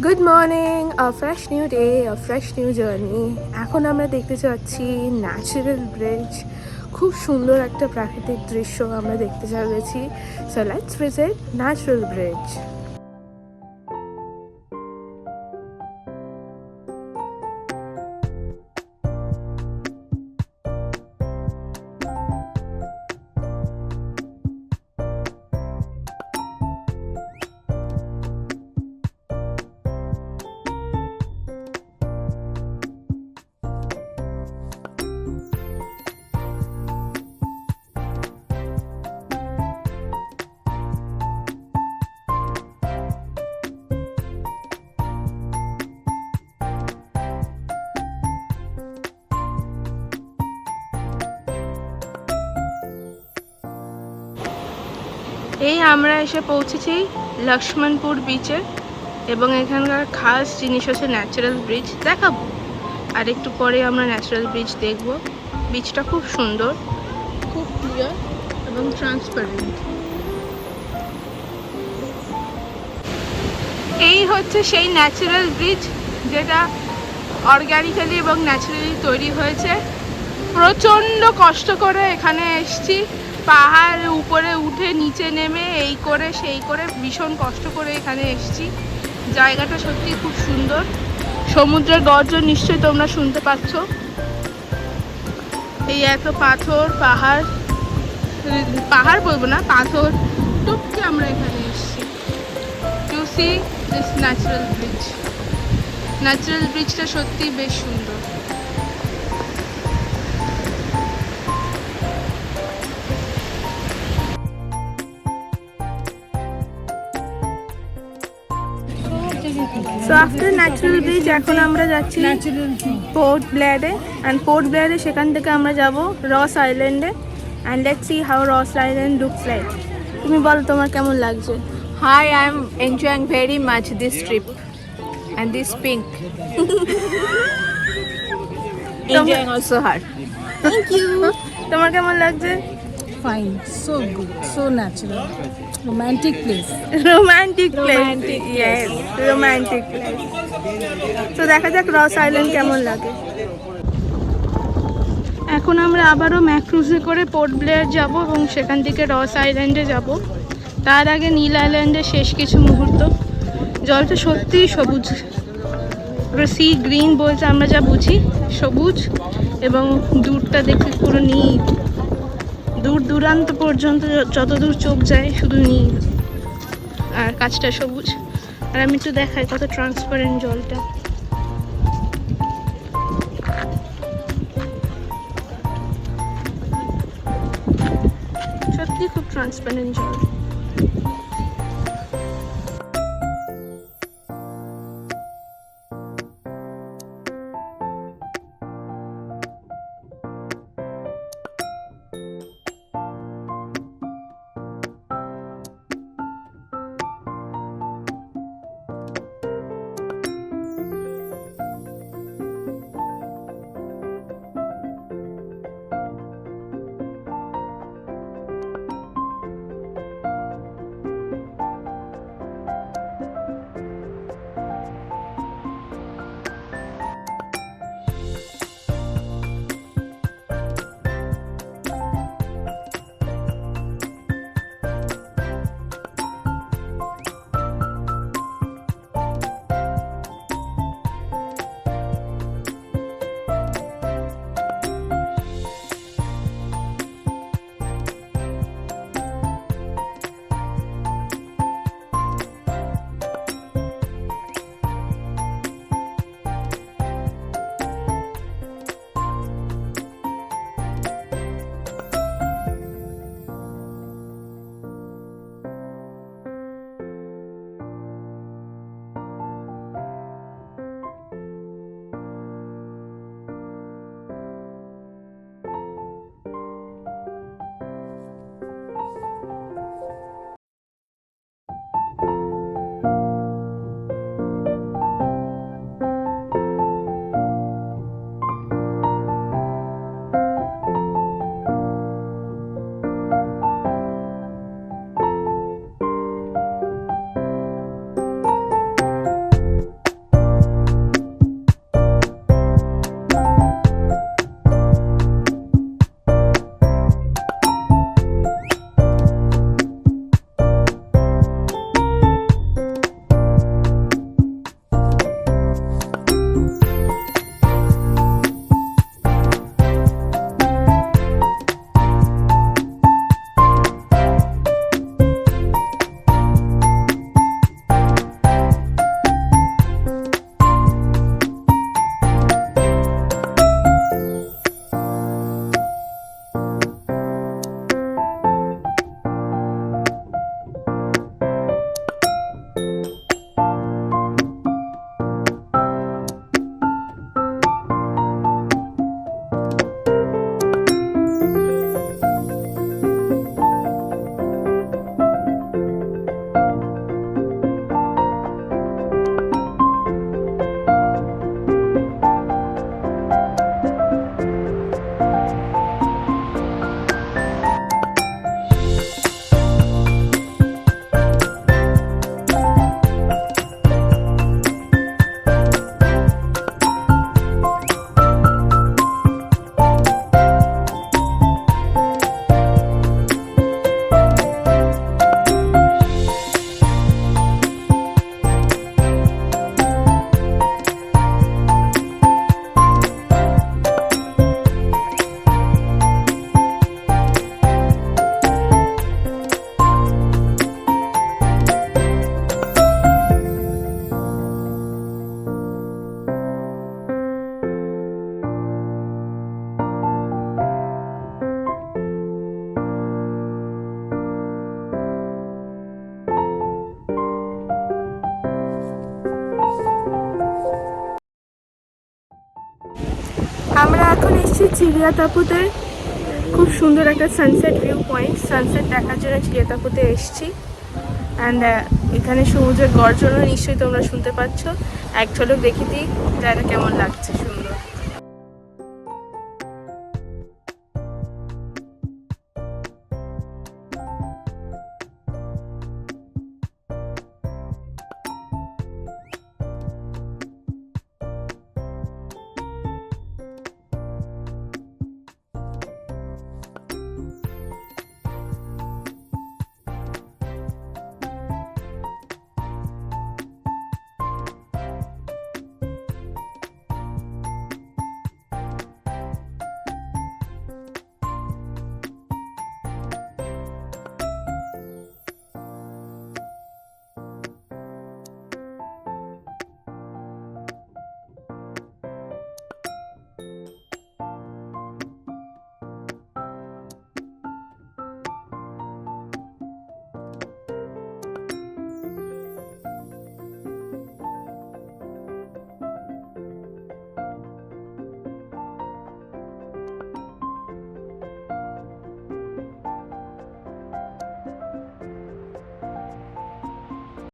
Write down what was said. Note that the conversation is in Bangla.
গুড মর্নিং, আ ফ্রেশ নিউ ডে, আ ফ্রেশ নিউ জার্নি। এখন আমরা দেখতে যাচ্ছি ন্যাচারাল ব্রিজ। খুব সুন্দর একটা প্রাকৃতিক দৃশ্য আমরা দেখতে চলেছি। So let's visit natural bridge. এই আমরা এসে পৌঁছেছি লক্ষ্মণপুর বিচে, এবং এখানকার খাস জিনিস হচ্ছে ন্যাচারাল ব্রিজ দেখাবো। আর একটু পরে আমরা ন্যাচারাল ব্রিজ দেখব। বিচটা খুব সুন্দর, খুব ক্লিয়ার এবং ট্রান্সপারেন্ট। এই হচ্ছে সেই ন্যাচারাল ব্রিজ যেটা অর্গ্যানিক্যালি এবং ন্যাচারালি তৈরি হয়েছে। প্রচণ্ড কষ্ট করে এখানে এসছি, পাহাড় উপরে উঠে নিচে নেমে এই করে সেই করে ভীষণ কষ্ট করে এখানে এসছি। জায়গাটা সত্যি খুব সুন্দর। সমুদ্রের গর্জন নিশ্চয়ই তোমরা শুনতে পাচ্ছ। এই এত পাথর, পাহাড় বলবো না, পাথর টপকে আমরা এখানে এসছি to see this natural bridge. Natural ব্রিজটা সত্যি বেশ সুন্দর। সো আফটার ন্যাচারাল ব্রিজ এখন আমরা যাচ্ছি পোর্ট ব্লেয়ারে, অ্যান্ড পোর্ট ব্লেয়ারে সেখান থেকে আমরা যাব রস আইল্যান্ডে, অ্যান্ড লেটস সি হাউ রস আইল্যান্ড লুকস লাইক। তুমি বলো তোমার কেমন লাগছে? Hi, I'm enjoying very much this trip and this pink. Enjoying also hard. Thank you. তোমার কেমন লাগছে? Fine, so good, so natural, romantic place. Romantic place, Romantic place. Yes romantic place. তো দেখা যাক রস আইল্যান্ড কেমন লাগে। এখন আমরা আবারও ম্যাক্রুজে করে পোর্ট ব্লেয়ার যাব এবং সেখান থেকে রস আইল্যান্ডে যাব। তার আগে নীল আইল্যান্ডের শেষ কিছু মুহূর্ত। জলটা সত্যিই সবুজ, সি গ্রিন বলতে আমরা যা বুঝি সবুজ, এবং দূরটা দেখতে পুরো নীল। দূর দূরান্ত পর্যন্ত যতদূর চোখ যায় শুধু নীল, আর কাছটা সবুজ। আর আমি একটু দেখাই কত ট্রান্সপারেন্ট জলটা। সত্যি খুব ট্রান্সপারেন্ট জল। চিড়িয়াতাপুতে খুব সুন্দর একটা সানসেট ভিউ পয়েন্ট, সানসেট দেখার জন্য চিড়িয়াতাপুতে এসেছি। অ্যান্ড এখানে সমুদ্রের গর্জনও নিশ্চয়ই তোমরা শুনতে পাচ্ছ। এক ঝলক দেখে দিই জায়গা কেমন লাগছে শুনে।